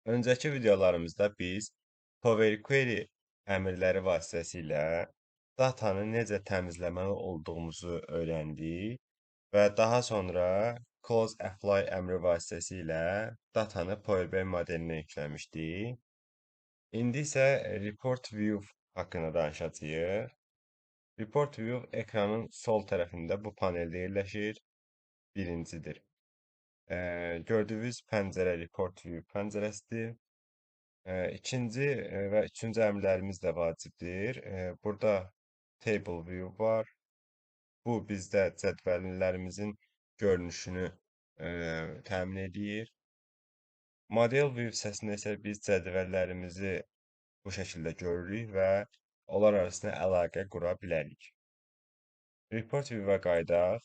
Öncəki videolarımızda biz Power Query əmrləri vasitəsilə datanı necə təmizləməli olduğumuzu öyrəndik və daha sonra Close Apply əmri vasitəsilə datanı Power BI modelinə yükləmişdik. İndi isə Report View haqqında danışacağıq. Report View ekranın sol tərəfində bu paneldə yerləşir. Birincidir. Gördüyünüz pəncərə Report View pəncərəsidir. İkinci və üçüncü əmrlərimiz də vacibdir. Burada Table View var. Bu bizdə cədvəllərimizin görünüşünü təmin edir. Model View hissəsində isə biz cədvəllərimizi bu şəkildə görürük və onlar arasında əlaqə qura bilərik. Report View-a qayıdaq.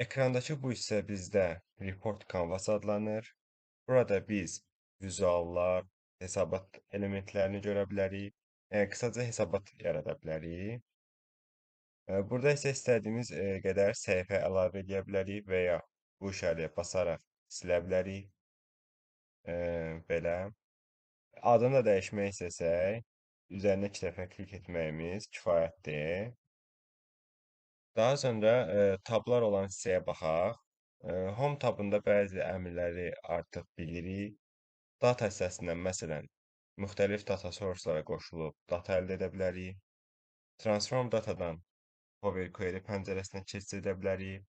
Ekrandakı bu hissə bizdə Report Canvas adlanır. Burada biz vizuallar, hesabat elementlərini görə bilərik. Qısaca hesabat yarada bilərik. Burada isə istədiyimiz qədər səhifə əlavə edə bilərik və ya bu işarəyə basaraq silə bilərik. Belə. Adını da dəyişmək istəsək, üzərinə 2 dəfə klik etməyimiz kifayətdir. Daha sonra tablar olan hissəyə baxaq. Home tabında bəzi əmrləri artıq bilirik. Data hissəsindən məsələn, müxtəlif data source-lara qoşulub data əldə edə bilərik. Transform datadan Power Query pəncərəsinə keçid edə bilərik.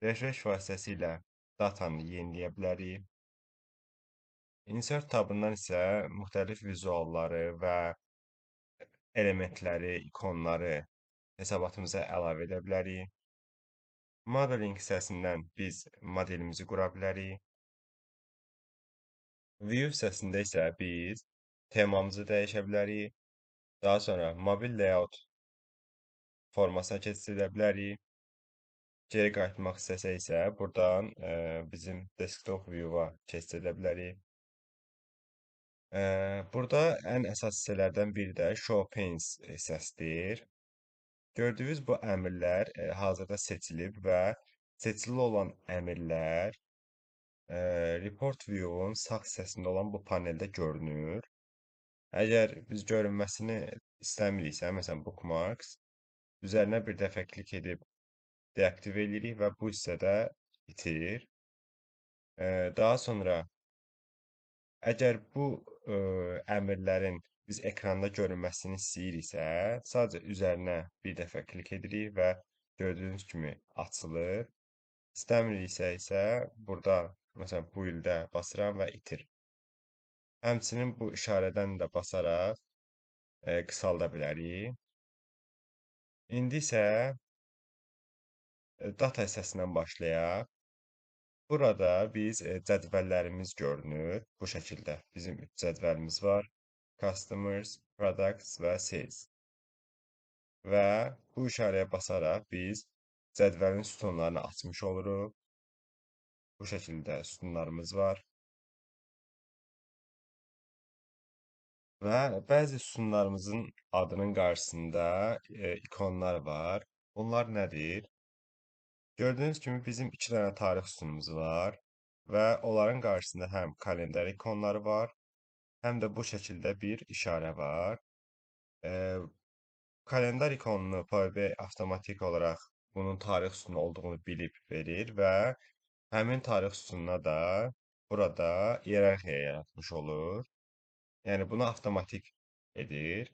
Refresh vasitəsilə datanı yeniləyə bilərik. Insert tabından isə müxtəlif vizualları və elementləri, ikonları hesabatımıza əlavə edə bilərik. Modeling hissəsindən biz modelimizi qura bilərik. View hissəsində isə biz temamızı dəyişə bilərik. Daha sonra mobil layout formasına keçid edə bilərik. Geri qayıtmaq istəsək isə buradan bizim desktop view-a keçid edə bilərik. Burada ən əsas hissələrdən biri də Show Panes hissəsidir. Gördüyünüz bu əmrlər hazırda seçilib və seçili olan əmrlər Report View-un sağ hissəsində olan bu paneldə görünür. Əgər biz görünməsini istəmiriksə, məsələn Bookmarks, üzərinə bir dəfə klik edib deaktiv edirik və bu hissədə itir. Daha sonra əgər bu əmrlərin biz ekranda görünməsini istəyiriksə, sadəcə üzərinə bir dəfə klik edirik və gördüyünüz kimi açılır. İstəmiriksə isə burada məsələn bu ildə basıram və itir. Həmçinin bu işarədən də basaraq qısalda bilərik. İndi isə data hissəsindən başlayaq. Burada biz cədvəllərimiz görünür. Bu şəkildə bizim 3 cədvəlimiz var. Customers, Products və Sales. Və bu işarəyə basaraq biz cədvəlin sütunlarını açmış oluruq. Bu şəkildə sütunlarımız var. Və bəzi sütunlarımızın adının qarşısında ikonlar var. Bunlar nədir? Gördüyünüz kimi bizim 2 dənə tarix sütunumuz var və onların qarşısında həm kalendar ikonları var, həm də bu şəkildə bir işarə var. Kalendar ikonunu Power BI avtomatik olaraq bunun tarix sütunu olduğunu bilib verir və həmin tarix sütununa da burada iyerarxiya yaratmış olur. Yəni bunu avtomatik edir.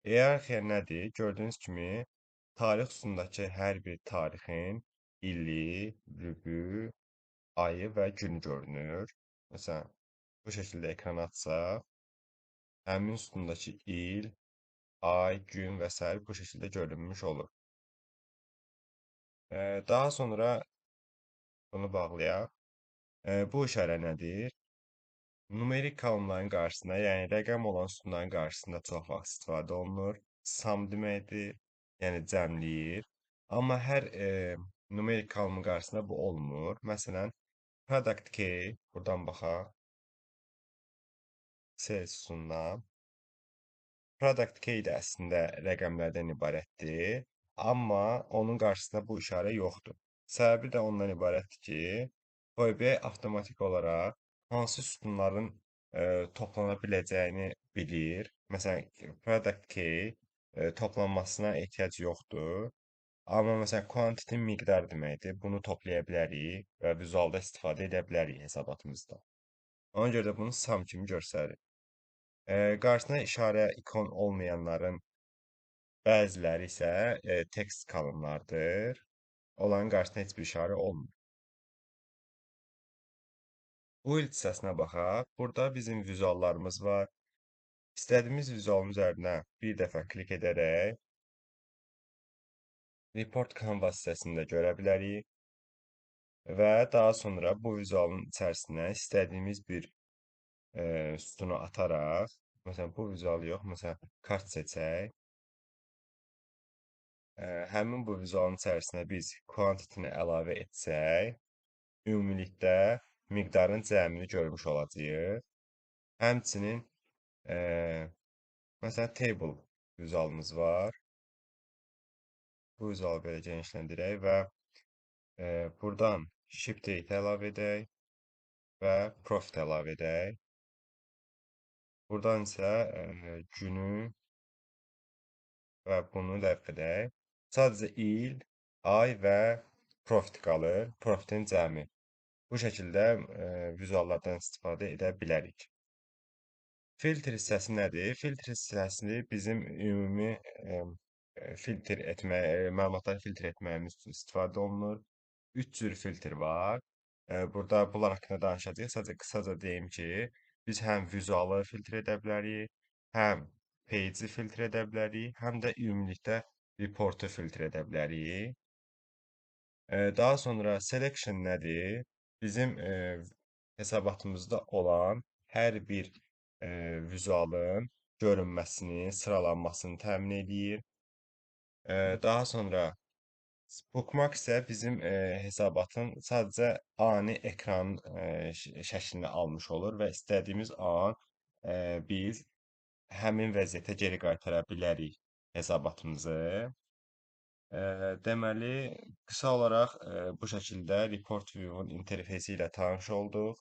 İyerarxiya nədir? Gördüyünüz kimi tarix sütunundakı hər bir tarixin ili, rübü, ayı və günü görünür. Məsələn, bu şəkildə ekranı açsaq, həmin sütundakı il, ay, gün və s. bu şəkildə görünmüş olur. Daha sonra bunu bağlayaq. Bu işarə nədir? Numerik kolonların qarşısında, yəni rəqəm olan sütunların qarşısında çox vaxt istifadə olunur. Sum deməkdir, yəni cəmləyir. Amma hər numerik kolonun qarşısında bu olmur. Məsələn, product key, buradan baxaq. Sales sütunundan. Product key də əslində rəqəmlərdən ibarətdir. Amma onun qarşısında bu işarə yoxdur. Səbəbi də ondan ibarətdir ki, Power BI avtomatik olaraq hansı sütunların toplana biləcəyini bilir. Məsələn, product key toplanmasına ehtiyac yoxdur. Amma məsələn, quantity miqdar deməkdir. Bunu toplaya bilərik və vizualda istifadə edə bilərik hesabatımızda. Ona görə də bunu sum kimi göstərir. Qarşısına işarə ikon olmayanların bəziləri isə text kolonlardır. Onların qarşısında heç bir işarə olmur. Build hissəsinə baxaq. Burada bizim vizuallarımız var. İstədiyimiz vizualın üzərinə bir dəfə klik edərək Report Canvas hissəsində görə bilərik və daha sonra bu vizualın içərisinə istədiyimiz bir sütunu ataraq, məsələn, bu vizual yox, məsələn, kart seçək. Həmin bu vizualın içərisinə biz quantity-ni əlavə etsək, ümumilikdə miqdarın cəmini görmüş olacağıq. Həmçinin, məsələn, table vizualımız var. Bu vizualı belə genişləndirək və buradan shift date əlavə edək və profit əlavə edək. Buradan isə günü və bunu ləğv edək. Sadəcə il, ay və profit qalır, profitin cəmi. Bu şəkildə vizuallardan istifadə edə bilərik. Filtr hissəsi nədir? Filtr hissəsi bizim ümumi məlumatları filtr etməyimiz üçün istifadə olunur. Üç cür filtr var. Burada bunlar haqqında danışacağıq. Sadəcə qısaca deyim ki, biz həm vizualı filtr edə bilərik, həm page'i filtr edə bilərik, həm də ümumilikdə reportu filtr edə bilərik. Daha sonra selection nədir? Bizim hesabatımızda olan hər bir vizualın görünməsini, sıralanmasını təmin edir. Daha sonra bookmark isə bizim hesabatın sadəcə ani ekran şəklini almış olur və istədiyimiz an biz həmin vəziyyətə geri qaytara bilərik hesabatımızı. Deməli, qısa olaraq bu şəkildə Report View-un interfeysi ilə tanış olduq.